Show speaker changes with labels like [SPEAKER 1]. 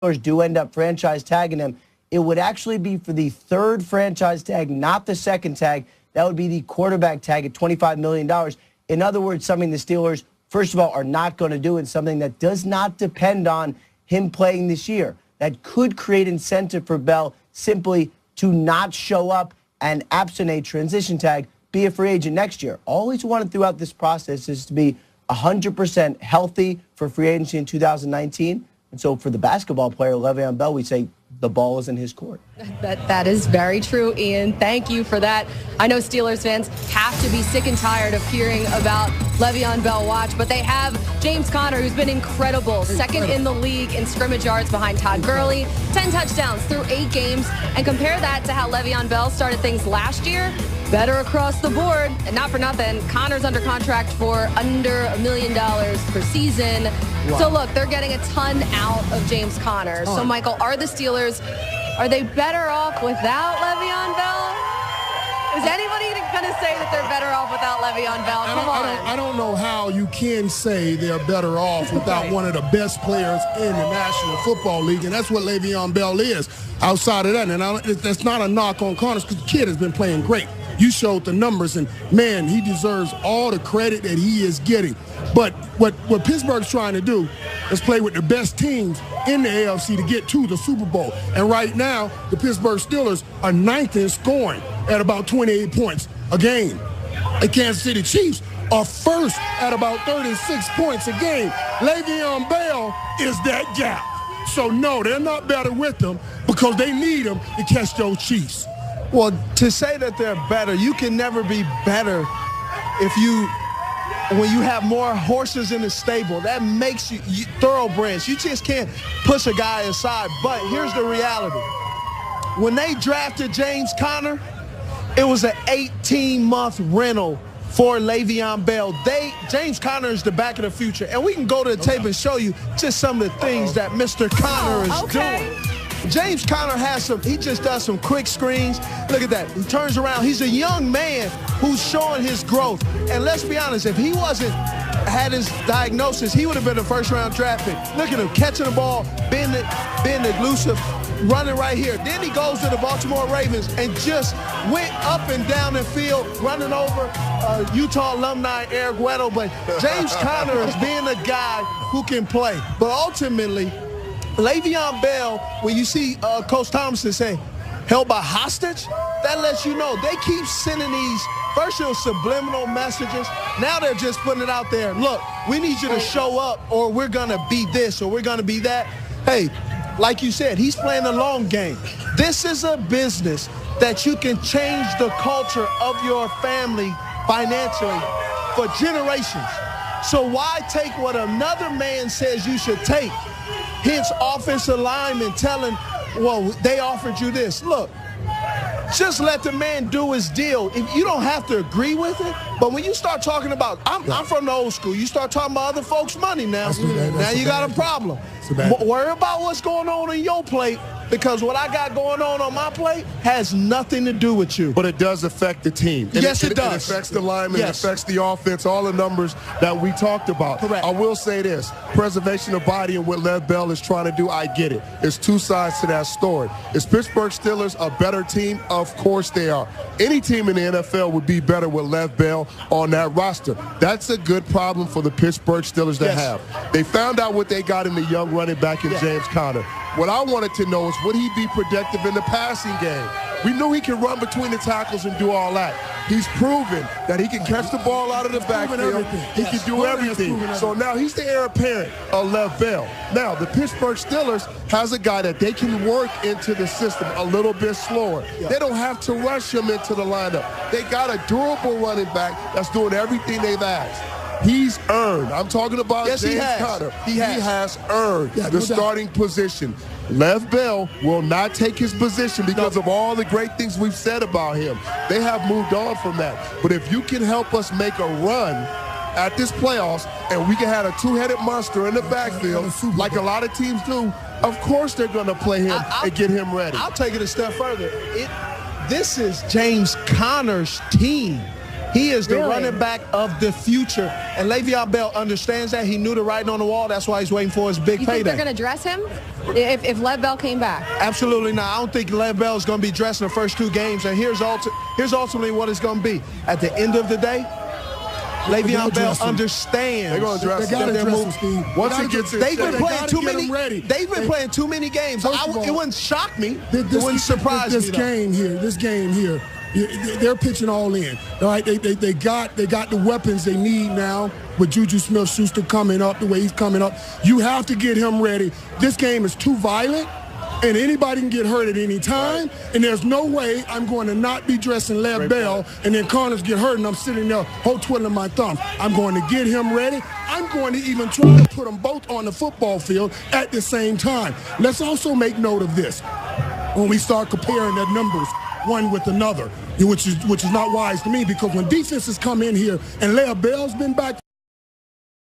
[SPEAKER 1] Steelers do end up franchise tagging him, it would actually be for the third franchise tag, not the second tag. That would be the quarterback tag at $25 million. In other words, something the Steelers, first of all, are not going to do, and something that does not depend on him playing this year. That could create incentive for Bell simply to not show up and, absent a transition tag, be a free agent next year. All he's wanted throughout this process is to be 100% healthy for free agency in 2019. And so for the basketball player, Le'Veon Bell, we say the ball is in his court.
[SPEAKER 2] That is very true, Ian. Thank you for that. I know Steelers fans have to be sick and tired of hearing about Le'Veon Bell watch, but they have James Conner, who's been incredible. Second in the league in scrimmage yards behind Todd Gurley, 10 touchdowns through 8 games. And compare that to how Le'Veon Bell started things last year. Better across the board. And not for nothing, Conner's under contract for under $1 million per season. Wow. So look, they're getting a ton out of James Conner. So Michael, are the Steelers, are they better off without Le'Veon Bell? Is anybody going to say that they're better off without Le'Veon Bell? Come on.
[SPEAKER 3] I don't know how you can say they're better off without one of the best players in the National Football League, and that's what Le'Veon Bell is. Outside of that, and that's not a knock on Connor, because the kid has been playing great. You showed the numbers, and, man, he deserves all the credit that he is getting. But what Pittsburgh's trying to do is play with the best teams in the AFC to get to the Super Bowl. And right now, the Pittsburgh Steelers are 9th in scoring at about 28 points a game. The Kansas City Chiefs are first at about 36 points a game. Le'Veon Bell is that gap. So, no, they're not better with them because they need him to catch those Chiefs.
[SPEAKER 4] Well, to say that they're better, you can never be better when you have more horses in the stable. That makes you thoroughbreds. You just can't push a guy aside. But here's the reality. When they drafted James Conner, it was an 18-month rental for Le'Veon Bell. James Conner is the back of the future. And we can go to the tape and show you just some of the things that Mr. Conner is doing. James Conner he just does some quick screens. Look at that. He turns around. He's a young man who's showing his growth. And let's be honest, if he had his diagnosis, he would have been a first-round draft pick. Look at him catching the ball, being elusive, running right here. Then he goes to the Baltimore Ravens and just went up and down the field, running over Utah alumni Eric Weddle. But James Conner is being a guy who can play. But ultimately, Le'Veon Bell, when you see Coach Thompson say, held by hostage, that lets you know they keep sending these, first it was subliminal messages, now they're just putting it out there. Look, we need you to show up or we're going to be this or we're going to be that. Hey, like you said, he's playing the long game. This is a business that you can change the culture of your family financially for generations. So why take what another man says you should take? Hence, offensive linemen telling, well, they offered you this. Look, just let the man do his deal. If you don't have to agree with it, but when you start talking about, I'm from the old school. You start talking about other folks' money now. Now you got a problem. Worry about what's going on your plate, because what I got going on my plate has nothing to do with you.
[SPEAKER 3] But it does affect the team.
[SPEAKER 4] Yes, it does.
[SPEAKER 3] It affects the linemen, it affects the offense, all the numbers that we talked about.
[SPEAKER 4] Correct.
[SPEAKER 3] I will say this, preservation of body and what Lev Bell is trying to do, I get it. There's two sides to that story. Is Pittsburgh Steelers a better team? Of course they are. Any team in the NFL would be better with Lev Bell on that roster. That's a good problem for the Pittsburgh Steelers to have. They found out what they got in the young running back in James Conner. What I wanted to know is, would he be productive in the passing game? We knew he can run between the tackles and do all that. He's proven that he can catch the ball out of the backfield. He can do everything. So now he's the heir apparent of Lev Bell. Now, the Pittsburgh Steelers has a guy that they can work into the system a little bit slower. They don't have to rush him into the lineup. They got a durable running back that's doing everything they've asked. He's earned. I'm talking about James Conner. He has earned the starting position. Lev Bell will not take his position because of all the great things we've said about him. They have moved on from that. But if you can help us make a run at this playoffs and we can have a two-headed monster in the backfield like a lot of teams do, of course they're going to play him and get him ready.
[SPEAKER 4] I'll take it a step further. This is James Conner's team. He is the
[SPEAKER 2] Really?
[SPEAKER 4] running back of the future. And Le'Veon Bell understands that. He knew the writing on the wall. That's why he's waiting for his big
[SPEAKER 2] You think
[SPEAKER 4] payday.
[SPEAKER 2] they're going to dress him if Lev Bell came back?
[SPEAKER 4] Absolutely not. I don't think Lev Bell is going to be dressed in the first 2 games. And here's ultimately what it's going to be. At the end of the day, Le'Veon Bell understands.
[SPEAKER 3] They're going to dress
[SPEAKER 5] They
[SPEAKER 3] him.
[SPEAKER 5] gotta dress him, Steve.
[SPEAKER 3] Once he gets in
[SPEAKER 4] They've
[SPEAKER 3] shape,
[SPEAKER 4] been
[SPEAKER 5] They
[SPEAKER 4] playing
[SPEAKER 5] gotta
[SPEAKER 4] too
[SPEAKER 5] get
[SPEAKER 4] many.
[SPEAKER 5] him ready.
[SPEAKER 4] They've been playing too many games.
[SPEAKER 5] First of all,
[SPEAKER 4] It wouldn't shock me. It
[SPEAKER 5] This
[SPEAKER 4] wouldn't surprise me. though.
[SPEAKER 5] This game here, they're pitching all in. All right, they got the weapons they need now with Juju Smith-Schuster coming up the way he's coming up. You have to get him ready. This game is too violent, and anybody can get hurt at any time. And there's no way I'm going to not be dressing Lev Bell, and then Connors get hurt, and I'm sitting there twiddling my thumbs. I'm going to get him ready. I'm going to even try to put them both on the football field at the same time. Let's also make note of this when we start comparing their numbers one with another, which is not wise to me, because when defenses come in here and Lev Bell's been back